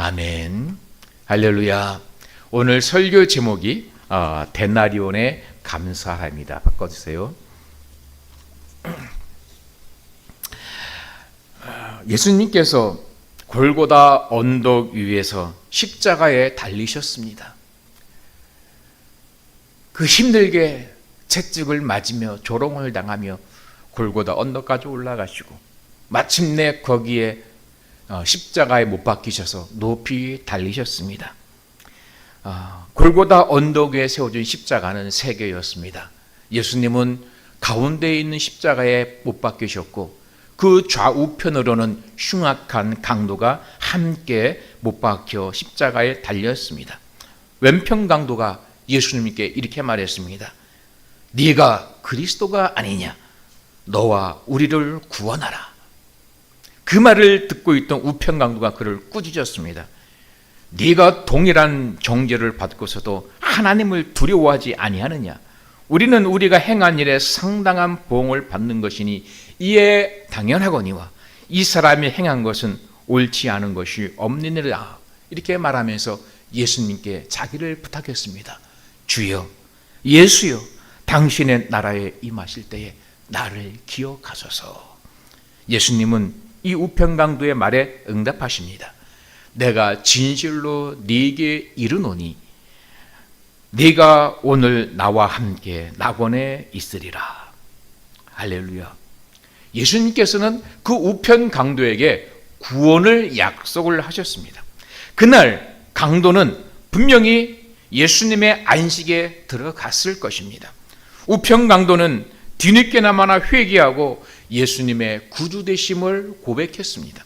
아멘. 할렐루야. 오늘 설교 제목이 데나리온의 감사함이다. 바꿔주세요. 예수님께서 골고다 언덕 위에서 십자가에 달리셨습니다. 그 힘들게 채찍을 맞으며 조롱을 당하며 골고다 언덕까지 올라가시고 마침내 거기에 십자가에 못 박히셔서 높이 달리셨습니다. 골고다 언덕 위에 세워진 십자가는 세 개였습니다. 예수님은 가운데에 있는 십자가에 못 박히셨고 그 좌우편으로는 흉악한 강도가 함께 못 박혀 십자가에 달렸습니다. 왼편 강도가 예수님께 이렇게 말했습니다. 네가 그리스도가 아니냐? 너와 우리를 구원하라. 그 말을 듣고 있던 우편 강도가 그를 꾸짖었습니다. 네가 동일한 정죄를 받고서도 하나님을 두려워하지 아니하느냐? 우리는 우리가 행한 일에 상당한 보응을 받는 것이니 이에 당연하거니와 이 사람이 행한 것은 옳지 않은 것이 없느니라. 이렇게 말하면서 예수님께 자기를 부탁했습니다. 주여, 예수여, 당신의 나라에 임하실 때에 나를 기억하소서. 예수님은 이 우편강도의 말에 응답하십니다. 내가 진실로 네게 이르노니 네가 오늘 나와 함께 낙원에 있으리라. 할렐루야. 예수님께서는 그 우편 강도에게 구원을 약속을 하셨습니다. 그날 강도는 분명히 예수님의 안식에 들어갔을 것입니다. 우편 강도는 뒤늦게나마나 회개하고 예수님의 구주 되심을 고백했습니다.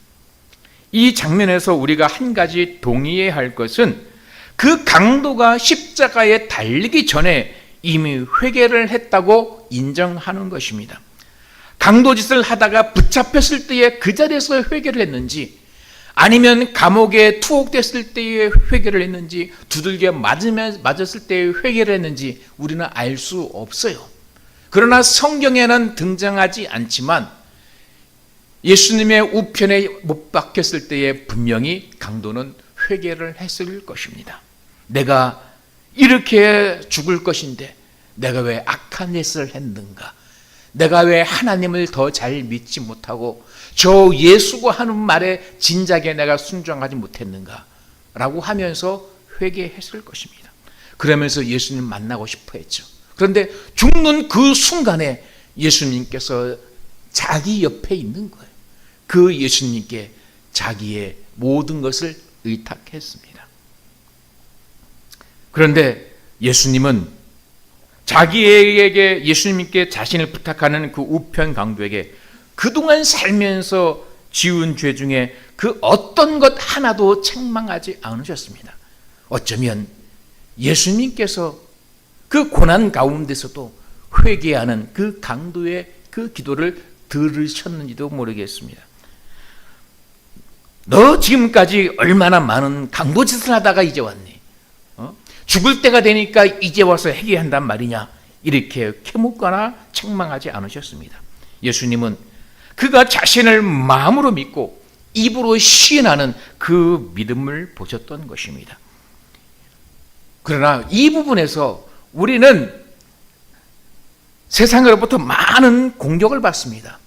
이 장면에서 우리가 한 가지 동의해야 할 것은 그 강도가 십자가에 달리기 전에 이미 회개를 했다고 인정하는 것입니다. 강도짓을 하다가 붙잡혔을 때에 그 자리에서 회개를 했는지, 아니면 감옥에 투옥됐을 때에 회개를 했는지, 두들겨 맞았을 때에 회개를 했는지 우리는 알 수 없어요. 그러나 성경에는 등장하지 않지만 예수님의 우편에 못 박혔을 때에 분명히 강도는 회개를 했을 것입니다. 내가 이렇게 죽을 것인데 내가 왜 악한 짓을 했는가? 내가 왜 하나님을 더 잘 믿지 못하고 저 예수가 하는 말에 진작에 내가 순종하지 못했는가? 라고 하면서 회개했을 것입니다. 그러면서 예수님 만나고 싶어 했죠. 그런데 죽는 그 순간에 예수님께서 자기 옆에 있는 거예요. 그 예수님께 자기의 모든 것을 의탁했습니다. 그런데 예수님은 자기에게 예수님께 자신을 부탁하는 그 우편 강도에게 그동안 살면서 지은 죄 중에 그 어떤 것 하나도 책망하지 않으셨습니다. 어쩌면 예수님께서 그 고난 가운데서도 회개하는 그 강도의 그 기도를 들으셨는지도 모르겠습니다. 너 지금까지 얼마나 많은 강도짓을 하다가 이제 왔니? 죽을 때가 되니까 이제 와서 회개한단 말이냐? 이렇게 캐묻거나 책망하지 않으셨습니다. 예수님은 그가 자신을 마음으로 믿고 입으로 시인하는 그 믿음을 보셨던 것입니다. 그러나 이 부분에서 우리는 세상으로부터 많은 공격을 받습니다.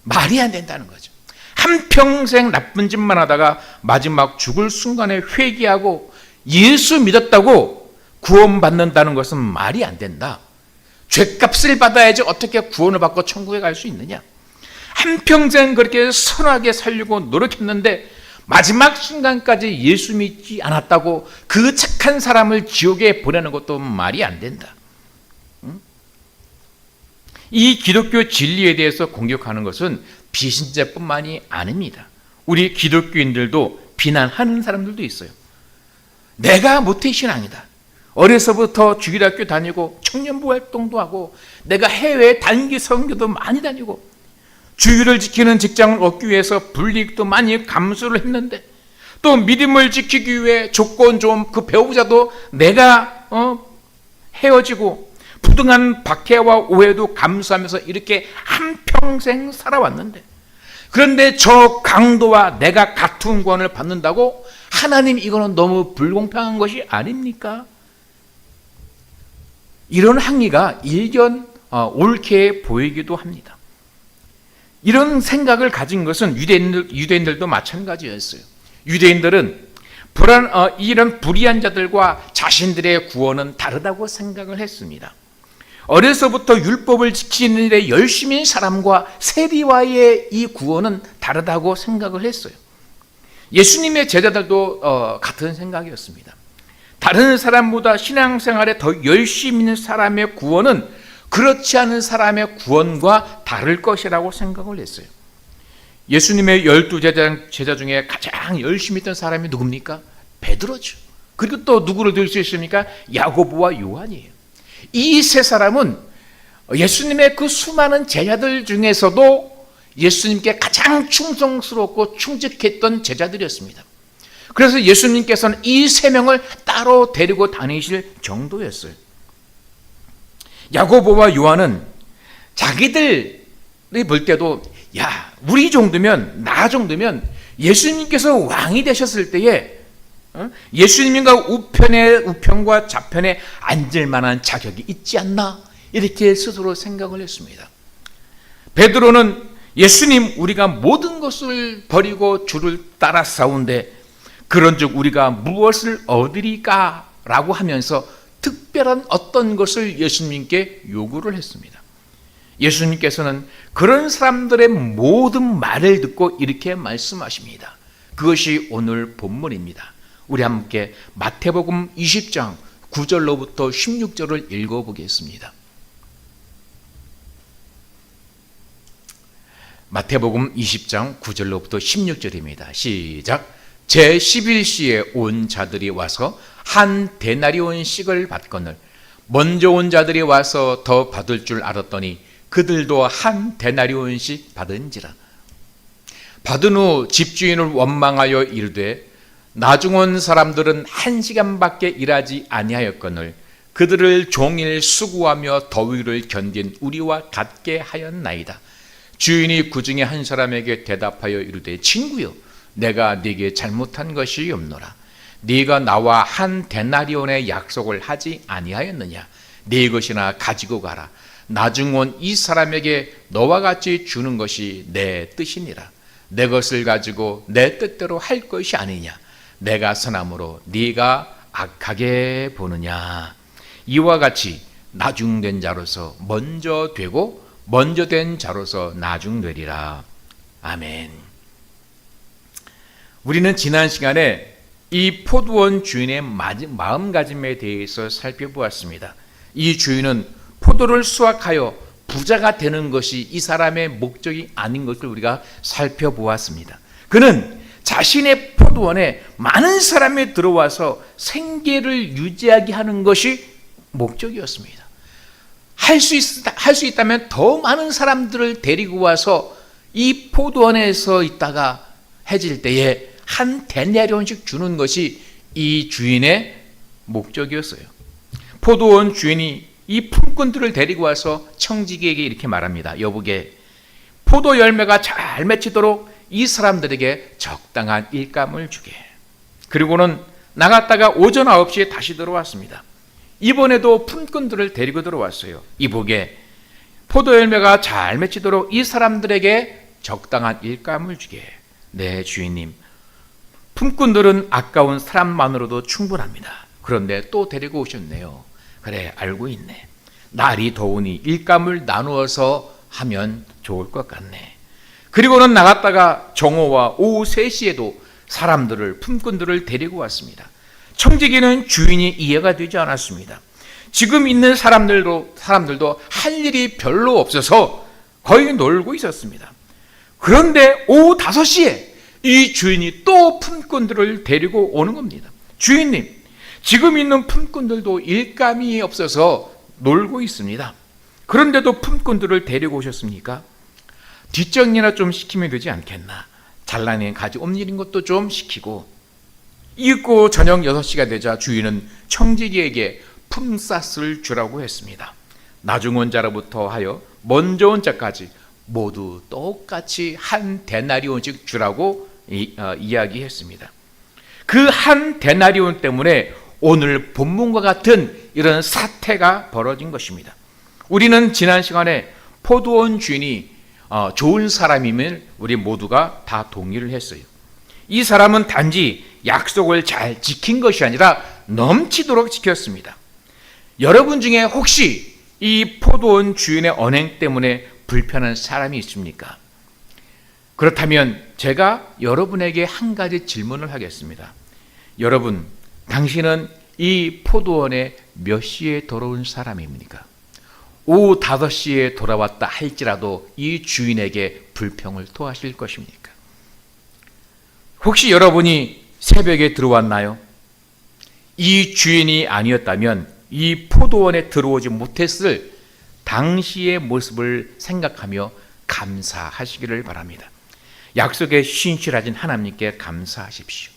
말이 안 된다는 거죠. 한평생 나쁜 짓만 하다가 마지막 죽을 순간에 회개하고 예수 믿었다고 구원받는다는 것은 말이 안 된다. 죗값을 받아야지 어떻게 구원을 받고 천국에 갈 수 있느냐. 한평생 그렇게 선하게 살려고 노력했는데 마지막 순간까지 예수 믿지 않았다고 그 착한 사람을 지옥에 보내는 것도 말이 안 된다. 이 기독교 진리에 대해서 공격하는 것은 비신자뿐만이 아닙니다. 우리 기독교인들도 비난하는 사람들도 있어요. 내가 모태신앙이다. 어려서부터 주일학교 다니고 청년부 활동도 하고 내가 해외 단기 선교도 많이 다니고 주의를 지키는 직장을 얻기 위해서 불이익도 많이 감수를 했는데 또 믿음을 지키기 위해 조건 좋은 그 배우자도 내가 헤어지고 부등한 박해와 오해도 감수하면서 이렇게 한평생 살아왔는데 그런데 저 강도와 내가 같은 구원을 받는다고? 하나님, 이거는 너무 불공평한 것이 아닙니까? 이런 항의가 일견 옳게 보이기도 합니다. 이런 생각을 가진 것은 유대인들도 마찬가지였어요. 유대인들은 이런 불의한 자들과 자신들의 구원은 다르다고 생각을 했습니다. 어려서부터 율법을 지키는 일에 열심인 사람과 세리와의 이 구원은 다르다고 생각을 했어요. 예수님의 제자들도 같은 생각이었습니다. 다른 사람보다 신앙생활에 더 열심히 있는 사람의 구원은 그렇지 않은 사람의 구원과 다를 것이라고 생각을 했어요. 예수님의 12 제자 중에 가장 열심히 있던 사람이 누굽니까? 베드로죠. 그리고 또 누구를 들 수 있습니까? 야고보와 요한이에요. 이 세 사람은 예수님의 그 수많은 제자들 중에서도 예수님께 가장 충성스럽고 충직했던 제자들이었습니다. 그래서 예수님께서는 이 세 명을 따로 데리고 다니실 정도였어요. 야고보와 요한은 자기들이 볼 때도, 야, 우리 정도면, 나 정도면 예수님께서 왕이 되셨을 때에 예수님과 우편과 좌편에 앉을 만한 자격이 있지 않나, 이렇게 스스로 생각을 했습니다. 베드로는 예수님, 우리가 모든 것을 버리고 주를 따라 싸운데 그런즉 우리가 무엇을 얻으리까? 라고 하면서 특별한 어떤 것을 예수님께 요구를 했습니다. 예수님께서는 그런 사람들의 모든 말을 듣고 이렇게 말씀하십니다. 그것이 오늘 본문입니다. 우리 함께 마태복음 20장 9절로부터 16절을 읽어보겠습니다. 마태복음 20장 9절로부터 16절입니다. 시작. 제11시에 온 자들이 와서 한 데나리온씩을 받거늘 먼저 온 자들이 와서 더 받을 줄 알았더니 그들도 한 데나리온씩 받은지라. 받은 후 집주인을 원망하여 이르되 나중 온 사람들은 1시간밖에 일하지 아니하였거늘 그들을 종일 수고하며 더위를 견딘 우리와 같게 하였나이다. 주인이 그 중에 한 사람에게 대답하여 이르되 친구여, 내가 네게 잘못한 것이 없노라. 네가 나와 한 데나리온의 약속을 하지 아니하였느냐? 네 것이나 가지고 가라. 나중 온 이 사람에게 너와 같이 주는 것이 내 뜻이니라. 내 것을 가지고 내 뜻대로 할 것이 아니냐? 내가 선함으로 네가 악하게 보느냐? 이와 같이 나중된 자로서 먼저 되고 먼저 된 자로서 나중되리라. 아멘. 우리는 지난 시간에 이 포도원 주인의 마음가짐에 대해서 살펴보았습니다. 이 주인은 포도를 수확하여 부자가 되는 것이 이 사람의 목적이 아닌 것을 우리가 살펴보았습니다. 그는 자신의 포도원에 많은 사람이 들어와서 생계를 유지하게 하는 것이 목적이었습니다. 할 수 있다면 더 많은 사람들을 데리고 와서 이 포도원에서 있다가 해질 때에 한 데나리온씩 주는 것이 이 주인의 목적이었어요. 포도원 주인이 이 품꾼들을 데리고 와서 청지기에게 이렇게 말합니다. 여보게, 포도 열매가 잘 맺히도록 이 사람들에게 적당한 일감을 주게. 그리고는 나갔다가 오전 9시에 다시 들어왔습니다. 이번에도 품꾼들을 데리고 들어왔어요. 이보게, 포도 열매가 잘 맺히도록 이 사람들에게 적당한 일감을 주게. 네, 주인님. 품꾼들은 아까운 사람만으로도 충분합니다. 그런데 또 데리고 오셨네요. 그래, 알고 있네. 날이 더우니 일감을 나누어서 하면 좋을 것 같네. 그리고는 나갔다가 정오와 오후 3시에도 품꾼들을 데리고 왔습니다. 청지기는 주인이 이해가 되지 않았습니다. 지금 있는 사람들도 할 일이 별로 없어서 거의 놀고 있었습니다. 그런데 오후 5시에 이 주인이 또 품꾼들을 데리고 오는 겁니다. 주인님, 지금 있는 품꾼들도 일감이 없어서 놀고 있습니다. 그런데도 품꾼들을 데리고 오셨습니까? 뒷정리나 좀 시키면 되지 않겠나? 잘라낸 가지 옮기는 것도 좀 시키고. 이윽고 저녁 6시가 되자 주인은 청지기에게 품삯을 주라고 했습니다. 나중 온 자로부터 하여 먼저 온 자까지 모두 똑같이 한 데나리온씩 주라고 이야기했습니다. 그 한 데나리온 때문에 오늘 본문과 같은 이런 사태가 벌어진 것입니다. 우리는 지난 시간에 포도원 주인이 좋은 사람임을 우리 모두가 다 동의를 했어요. 이 사람은 단지 약속을 잘 지킨 것이 아니라 넘치도록 지켰습니다. 여러분 중에 혹시 이 포도원 주인의 언행 때문에 불편한 사람이 있습니까? 그렇다면 제가 여러분에게 한 가지 질문을 하겠습니다. 여러분, 당신은 이 포도원에 몇 시에 돌아온 사람입니까? 오후 5시에 돌아왔다 할지라도 이 주인에게 불평을 토하실 것입니까? 혹시 여러분이 새벽에 들어왔나요? 이 주인이 아니었다면 이 포도원에 들어오지 못했을 당시의 모습을 생각하며 감사하시기를 바랍니다. 약속에 신실하신 하나님께 감사하십시오.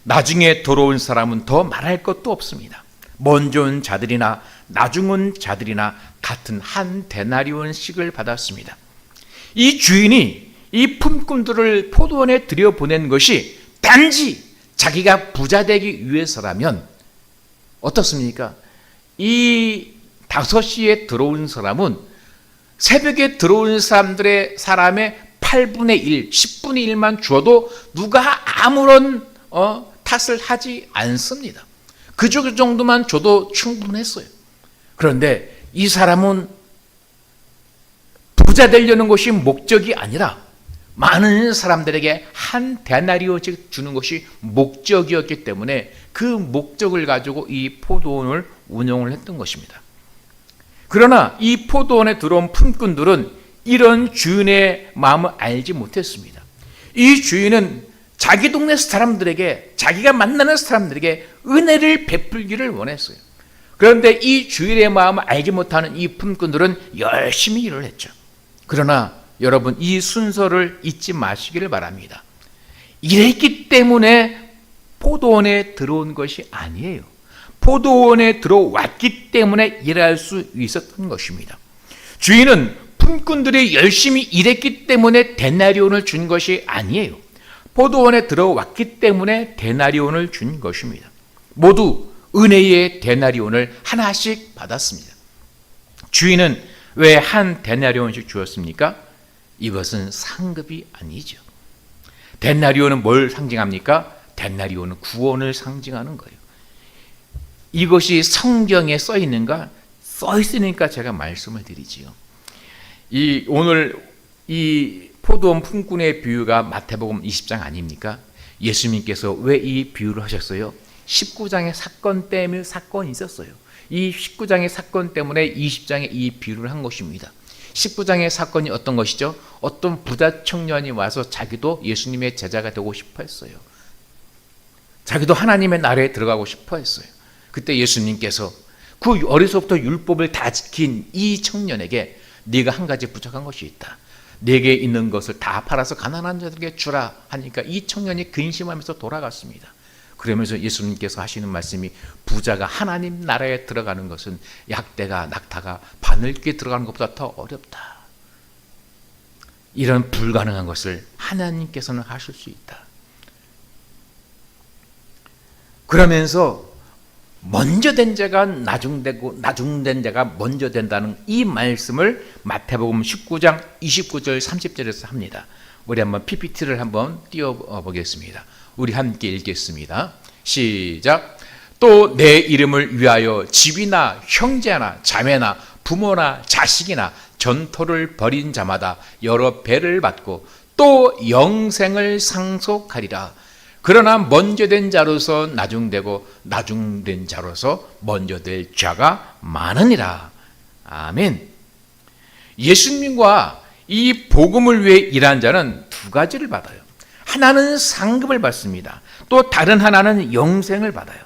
나중에 돌아온 사람은 더 말할 것도 없습니다. 먼저 온 자들이나 나중 온 자들이나 같은 한 데나리온씩을 받았습니다. 이 주인이 이 품꾼들을 포도원에 들여보낸 것이 단지 자기가 부자 되기 위해서라면 어떻습니까? 이 5시에 들어온 사람은 새벽에 들어온 사람의 8분의 1, 10분의 1만 주어도 누가 아무런 탓을 하지 않습니다. 그 정도만 줘도 충분했어요. 그런데 이 사람은 부자 되려는 것이 목적이 아니라 많은 사람들에게 한 데나리온씩 주는 것이 목적이었기 때문에 그 목적을 가지고 이 포도원을 운영을 했던 것입니다. 그러나 이 포도원에 들어온 품꾼들은 이런 주인의 마음을 알지 못했습니다. 이 주인은 자기 동네 사람들에게, 자기가 만나는 사람들에게 은혜를 베풀기를 원했어요. 그런데 이 주인의 마음을 알지 못하는 이 품꾼들은 열심히 일을 했죠. 그러나 여러분, 이 순서를 잊지 마시기를 바랍니다. 이랬기 때문에 포도원에 들어온 것이 아니에요. 포도원에 들어왔기 때문에 일할 수 있었던 것입니다. 주인은 품꾼들이 열심히 일했기 때문에 데나리온을 준 것이 아니에요. 포도원에 들어왔기 때문에 데나리온을 준 것입니다. 모두 은혜의 데나리온을 하나씩 받았습니다. 주인은 왜 한 데나리온씩 주었습니까? 이것은 상급이 아니죠. 데나리온은 뭘 상징합니까? 데나리온은 구원을 상징하는 거예요. 이것이 성경에 써 있는가? 써 있으니까 제가 말씀을 드리지요. 오늘 이 포도원 품꾼의 비유가 마태복음 20장 아닙니까? 예수님께서 왜 이 비유를 하셨어요? 19장의 사건 때문에 사건이 있었어요. 이 19장의 사건 때문에 20장에 이 비유를 한 것입니다. 19장의 사건이 어떤 것이죠? 어떤 부자 청년이 와서 자기도 예수님의 제자가 되고 싶어 했어요. 자기도 하나님의 나라에 들어가고 싶어 했어요. 그때 예수님께서 그 어려서부터 율법을 다 지킨 이 청년에게 네가 한 가지 부족한 것이 있다. 네게 있는 것을 다 팔아서 가난한 자들에게 주라 하니까 이 청년이 근심하면서 돌아갔습니다. 그러면서 예수님께서 하시는 말씀이 부자가 하나님 나라에 들어가는 것은 약대가 낙타가 바늘귀에 들어가는 것보다 더 어렵다. 이런 불가능한 것을 하나님께서는 하실 수 있다. 그러면서 먼저 된 자가 나중되고 나중된 자가 먼저 된다는 이 말씀을 마태복음 19장 29절 30절에서 합니다. 우리 한번 PPT를 한번 띄워보겠습니다. 우리 함께 읽겠습니다. 시작. 또 내 이름을 위하여 집이나 형제나 자매나 부모나 자식이나 전토를 벌인 자마다 여러 배를 받고 또 영생을 상속하리라. 그러나 먼저 된 자로서 나중되고 나중된 자로서 먼저 될 자가 많으니라. 아멘. 예수님과 이 복음을 위해 일한 자는 두 가지를 받아요. 하나는 상급을 받습니다. 또 다른 하나는 영생을 받아요.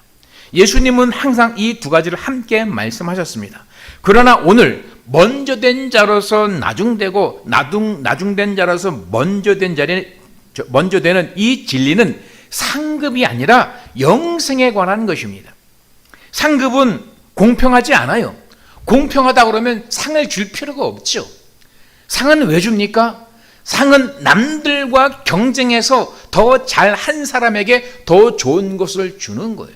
예수님은 항상 이 두 가지를 함께 말씀하셨습니다. 그러나 오늘 먼저 된 자로서 나중되고 나중된 자로서 먼저 되는 이 진리는 상급이 아니라 영생에 관한 것입니다. 상급은 공평하지 않아요. 공평하다 그러면 상을 줄 필요가 없죠. 상은 왜 줍니까? 상은 남들과 경쟁해서 더 잘한 사람에게 더 좋은 것을 주는 거예요.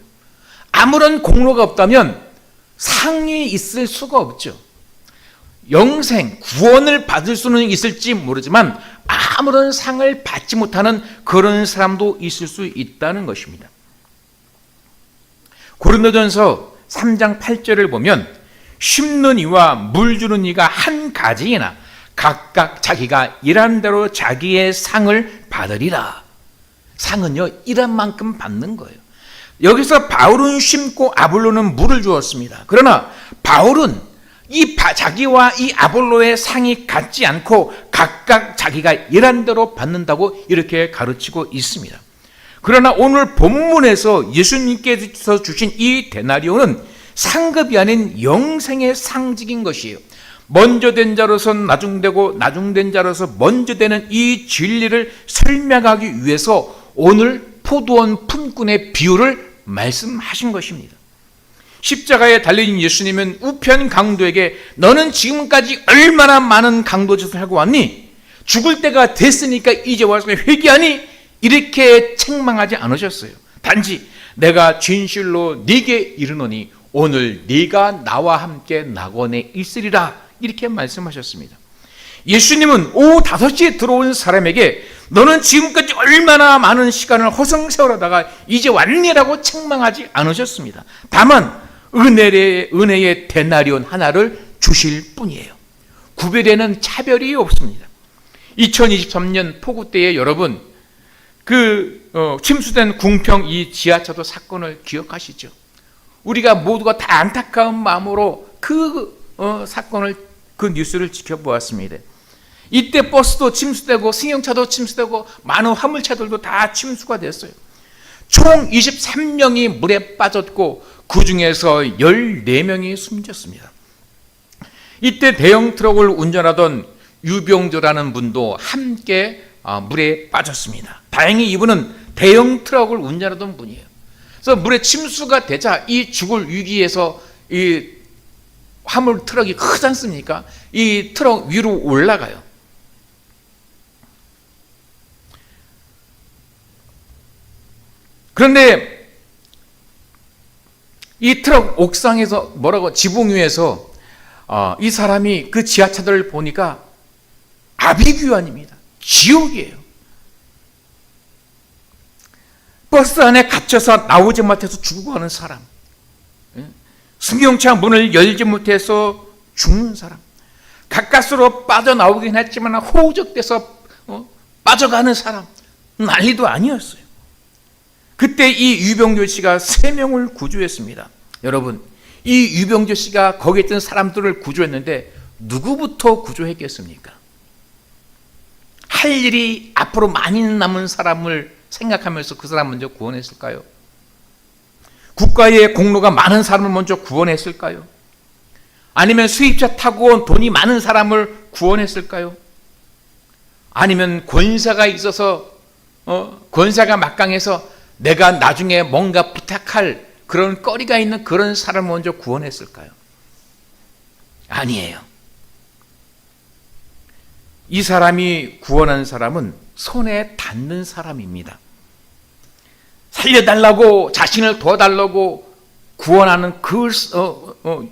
아무런 공로가 없다면 상이 있을 수가 없죠. 영생, 구원을 받을 수는 있을지 모르지만 아무런 상을 받지 못하는 그런 사람도 있을 수 있다는 것입니다. 고린도전서 3장 8절을 보면 심는 이와 물 주는 이가 한 가지이나 각각 자기가 일한 대로 자기의 상을 받으리라. 상은요, 일한 만큼 받는 거예요. 여기서 바울은 심고 아볼로는 물을 주었습니다. 그러나 바울은 자기와 이 아볼로의 상이 같지 않고 각각 자기가 일한 대로 받는다고 이렇게 가르치고 있습니다. 그러나 오늘 본문에서 예수님께서 주신 이 데나리온은 상급이 아닌 영생의 상징인 것이에요. 먼저 된 자로서 나중되고 나중된 자로서 먼저 되는 이 진리를 설명하기 위해서 오늘 포도원 품꾼의 비유를 말씀하신 것입니다. 십자가에 달린 예수님은 우편 강도에게 너는 지금까지 얼마나 많은 강도짓을 하고 왔니? 죽을 때가 됐으니까 이제 와서 회개하니? 이렇게 책망하지 않으셨어요. 단지 내가 진실로 네게 이르노니 오늘 네가 나와 함께 낙원에 있으리라 이렇게 말씀하셨습니다. 예수님은 오후 5시에 들어온 사람에게 너는 지금까지 얼마나 많은 시간을 허송세월하다가 이제 왔니라고 책망하지 않으셨습니다. 다만 은혜의 데나리온 하나를 주실 뿐이에요. 구별에는 차별이 없습니다. 2023년 폭우 때에 여러분 침수된 궁평 이 지하차도 사건을 기억하시죠? 우리가 모두가 다 안타까운 마음으로 사건을 그 뉴스를 지켜보았습니다. 이때 버스도 침수되고 승용차도 침수되고 많은 화물차들도 다 침수가 됐어요. 총 23명이 물에 빠졌고 그 중에서 14명이 숨졌습니다. 이때 대형 트럭을 운전하던 유병조라는 분도 함께 물에 빠졌습니다. 다행히 이분은 대형 트럭을 운전하던 분이에요. 그래서 물에 침수가 되자 이 죽을 위기에서 이 화물 트럭이 크지 않습니까? 이 트럭 위로 올라가요. 그런데 이 트럭 옥상에서 지붕 위에서 이 사람이 그 지하차들을 보니까 아비규환입니다. 지옥이에요. 버스 안에 갇혀서 나오지 못해서 죽어가는 사람, 승용차 문을 열지 못해서 죽는 사람, 가까스로 빠져나오긴 했지만 호우적돼서 빠져가는 사람, 난리도 아니었어요. 그때 이 유병조 씨가 3명을 구조했습니다. 여러분, 이 유병조 씨가 거기 있던 사람들을 구조했는데 누구부터 구조했겠습니까? 할 일이 앞으로 많이 남은 사람을 생각하면서 그 사람 먼저 구원했을까요? 국가의 공로가 많은 사람을 먼저 구원했을까요? 아니면 수입차 타고 온 돈이 많은 사람을 구원했을까요? 아니면 권세가 있어서 권세가 막강해서 내가 나중에 뭔가 부탁할 그런 거리가 있는 그런 사람을 먼저 구원했을까요? 아니에요. 이 사람이 구원한 사람은 손에 닿는 사람입니다. 살려달라고, 자신을 도와달라고 구원하는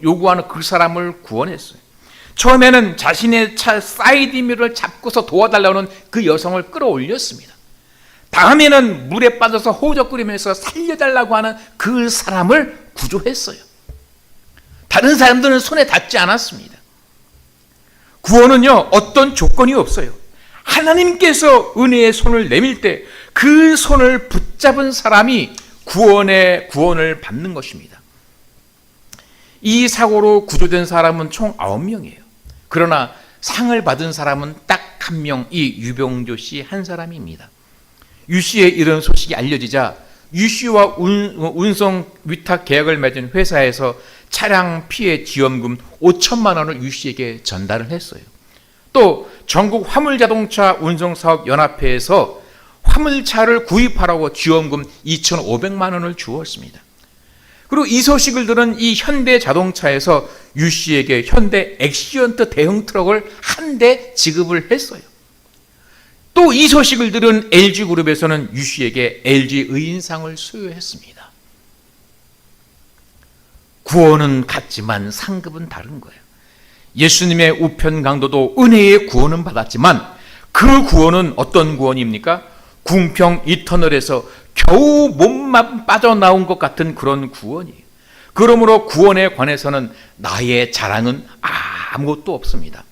요구하는 그 사람을 구원했어요. 처음에는 자신의 차 사이드미러를 잡고서 도와달라고 하는 그 여성을 끌어올렸습니다. 다음에는 물에 빠져서 호적거리면서 살려달라고 하는 그 사람을 구조했어요. 다른 사람들은 손에 닿지 않았습니다. 구원은요, 어떤 조건이 없어요. 하나님께서 은혜의 손을 내밀 때 그 손을 붙잡은 사람이 구원을 받는 것입니다. 이 사고로 구조된 사람은 총 9명이에요. 그러나 상을 받은 사람은 딱 1명, 이 유병조 씨 한 사람입니다. 유 씨의 이런 소식이 알려지자 유 씨와 운송 위탁 계약을 맺은 회사에서 차량 피해 지원금 5천만 원을 유 씨에게 전달을 했어요. 또 전국 화물자동차 운송사업 연합회에서 화물차를 구입하라고 지원금 2,500만 원을 주었습니다. 그리고 이 소식을 들은 이 현대 자동차에서 유 씨에게 현대 엑시언트 대형 트럭을 한 대 지급을 했어요. 또 이 소식을 들은 LG그룹에서는 유 씨에게 LG 의인상을 수여했습니다. 구원은 같지만 상급은 다른 거예요. 예수님의 우편 강도도 은혜의 구원은 받았지만 그 구원은 어떤 구원입니까? 궁평 이터널에서 겨우 몸만 빠져나온 것 같은 그런 구원이에요. 그러므로 구원에 관해서는 나의 자랑은 아무것도 없습니다.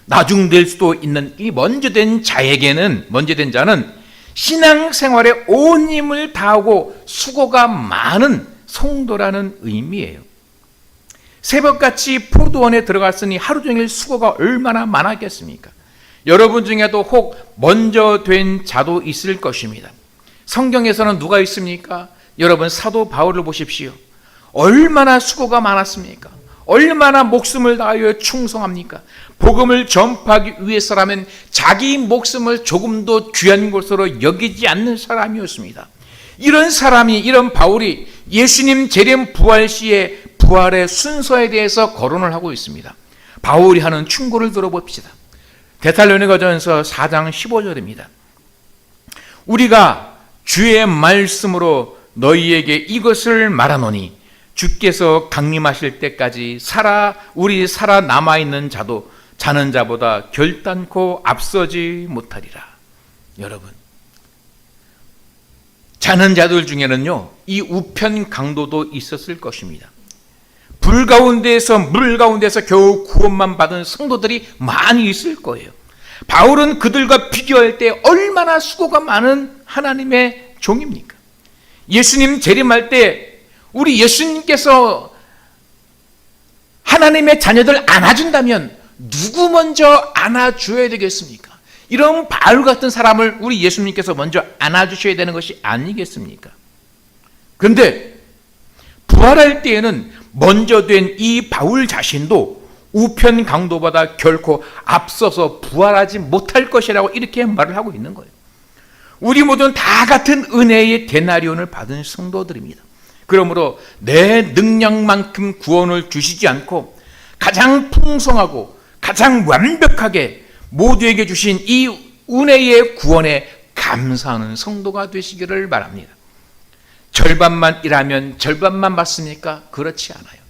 나중될 수도 있는 이 먼저 된 자는 신앙생활에 온 힘을 다하고 수고가 많은 성도라는 의미예요. 새벽같이 포도원에 들어갔으니 하루 종일 수고가 얼마나 많았겠습니까? 여러분 중에도 혹 먼저 된 자도 있을 것입니다. 성경에서는 누가 있습니까? 여러분 사도 바울을 보십시오. 얼마나 수고가 많았습니까? 얼마나 목숨을 다하여 충성합니까? 복음을 전파하기 위해서라면 자기 목숨을 조금도 귀한 것으로 여기지 않는 사람이었습니다. 이런 사람이, 이런 바울이 예수님 재림 부활 시에 부활의 순서에 대해서 거론을 하고 있습니다. 바울이 하는 충고를 들어봅시다. 데살로니가전서 4장 15절입니다. 우리가 주의 말씀으로 너희에게 이것을 말하노니 주께서 강림하실 때까지 우리 살아남아있는 자는 자보다 결단코 앞서지 못하리라. 여러분, 자는 자들 중에는요, 이 우편 강도도 있었을 것입니다. 물 가운데에서 겨우 구원만 받은 성도들이 많이 있을 거예요. 바울은 그들과 비교할 때 얼마나 수고가 많은 하나님의 종입니까? 예수님 재림할 때 우리 예수님께서 하나님의 자녀들 안아준다면 누구 먼저 안아줘야 되겠습니까? 이런 바울 같은 사람을 우리 예수님께서 먼저 안아주셔야 되는 것이 아니겠습니까? 그런데 부활할 때에는 먼저 된 이 바울 자신도 우편 강도보다 결코 앞서서 부활하지 못할 것이라고 이렇게 말을 하고 있는 거예요. 우리 모두는 다 같은 은혜의 데나리온을 받은 성도들입니다. 그러므로 내 능력만큼 구원을 주시지 않고 가장 풍성하고 가장 완벽하게 모두에게 주신 이 은혜의 구원에 감사하는 성도가 되시기를 바랍니다. 절반만 일하면 절반만 받습니까? 그렇지 않아요.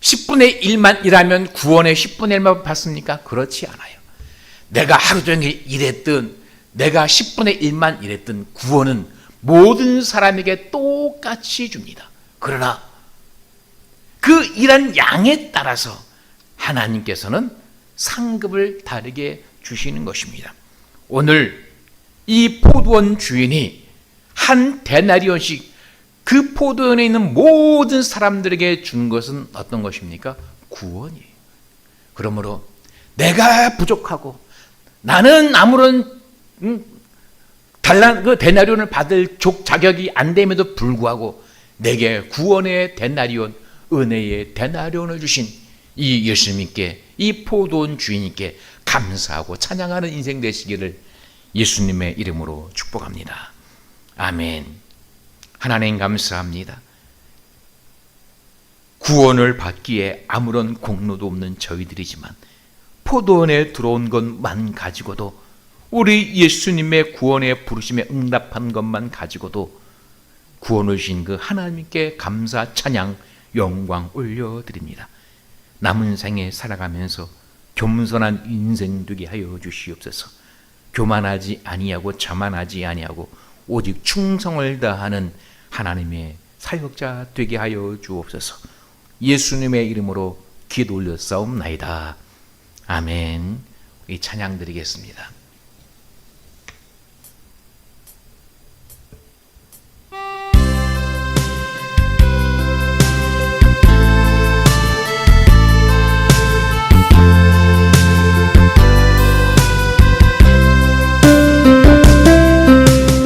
10분의 1만 일하면 구원의 10분의 1만 받습니까? 그렇지 않아요. 내가 하루 종일 일했든 내가 10분의 1만 일했든 구원은 모든 사람에게 똑같이 줍니다. 그러나 그 일한 양에 따라서 하나님께서는 상급을 다르게 주시는 것입니다. 오늘 이 포도원 주인이 한 데나리온씩 그 포도원에 있는 모든 사람들에게 준 것은 어떤 것입니까? 구원이에요. 그러므로 내가 부족하고 나는 아무런 그 데나리온을 받을 자격이 안 됨에도 불구하고 내게 구원의 데나리온, 은혜의 데나리온을 주신 이 예수님께, 이 포도원 주인님께 감사하고 찬양하는 인생 되시기를 예수님의 이름으로 축복합니다. 아멘. 하나님 감사합니다. 구원을 받기에 아무런 공로도 없는 저희들이지만 포도원에 들어온 것만 가지고도, 우리 예수님의 구원의 부르심에 응답한 것만 가지고도 구원을 주신 그 하나님께 감사, 찬양, 영광 올려드립니다. 남은 생에 살아가면서 겸손한 인생 되게 하여 주시옵소서. 교만하지 아니하고 자만하지 아니하고 오직 충성을 다하는 하나님의 사역자 되게 하여 주옵소서. 예수님의 이름으로 기도 올렸사옵나이다. 아멘. 이 찬양 드리겠습니다.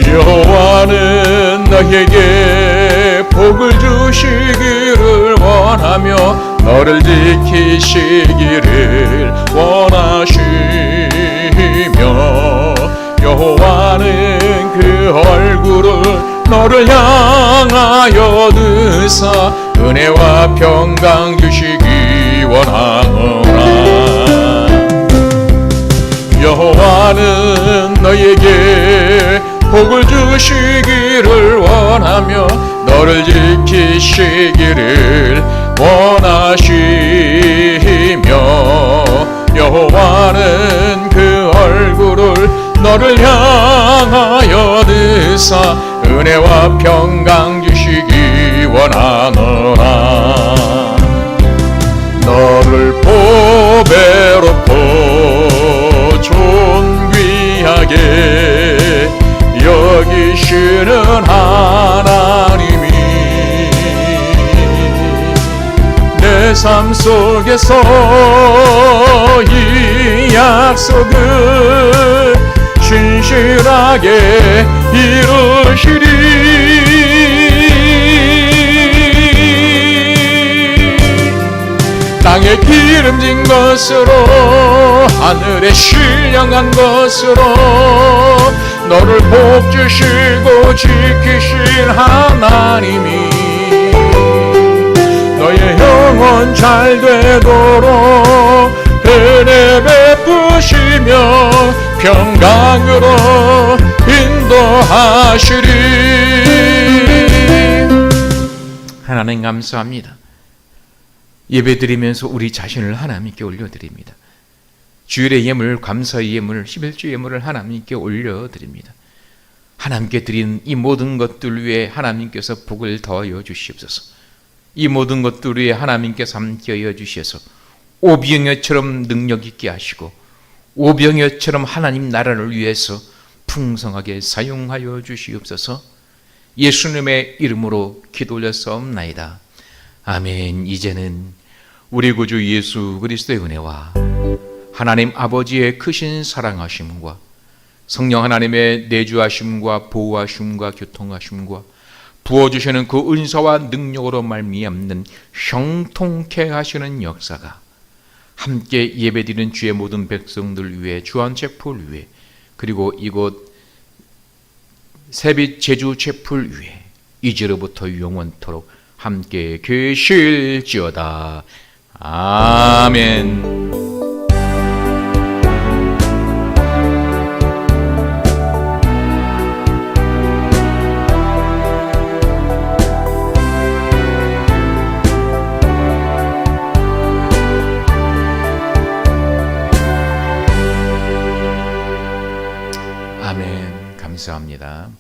여호와는 너에게 복을 주시기를 원하며 너를 지키시기를 원하시며 여호와는 그 얼굴을 너를 향하여 드사 은혜와 평강 주시기 원하노라. 여호와는 너에게 복을 주시기를 원하며 너를 지키시기를 원하시며 여호와는 그 얼굴을 너를 향하여 드사 은혜와 평강 주시기 원하노라. 너를 보배롭고 존귀하게 여기시는 하나님이 내 삶 속에서 이 약속을 신실하게 이루시리. 땅에 기름진 것으로 하늘에 신령한 것으로 너를 복주시고 지키실 하나님이 너의 영혼 잘 되도록 은혜 베푸시며 평강으로 인도하시리. 하나님 감사합니다. 예배드리면서 우리 자신을 하나님께 올려드립니다. 주일의 예물, 감사의 예물, 11주 예물을 하나님께 올려드립니다. 하나님께 드린 이 모든 것들 위에 하나님께서 복을 더하여 주시옵소서. 이 모든 것들 위에 하나님께서 함께하여 주셔서 오병이어처럼 능력 있게 하시고 오병이어처럼 하나님 나라를 위해서 풍성하게 사용하여 주시옵소서. 예수님의 이름으로 기도 올렸사옵나이다. 아멘. 이제는 우리 구주 예수 그리스도의 은혜와 하나님 아버지의 크신 사랑하심과 성령 하나님의 내주하심과 보호하심과 교통하심과 부어주시는 그 은사와 능력으로 말미암는 형통케 하시는 역사가 함께 예배드리는 주의 모든 백성들 위해 주한체풀 위해 그리고 이곳 새빛 제주체풀 위해 이제로부터 영원토록 함께 계실지어다. 아멘. 아멘. 감사합니다.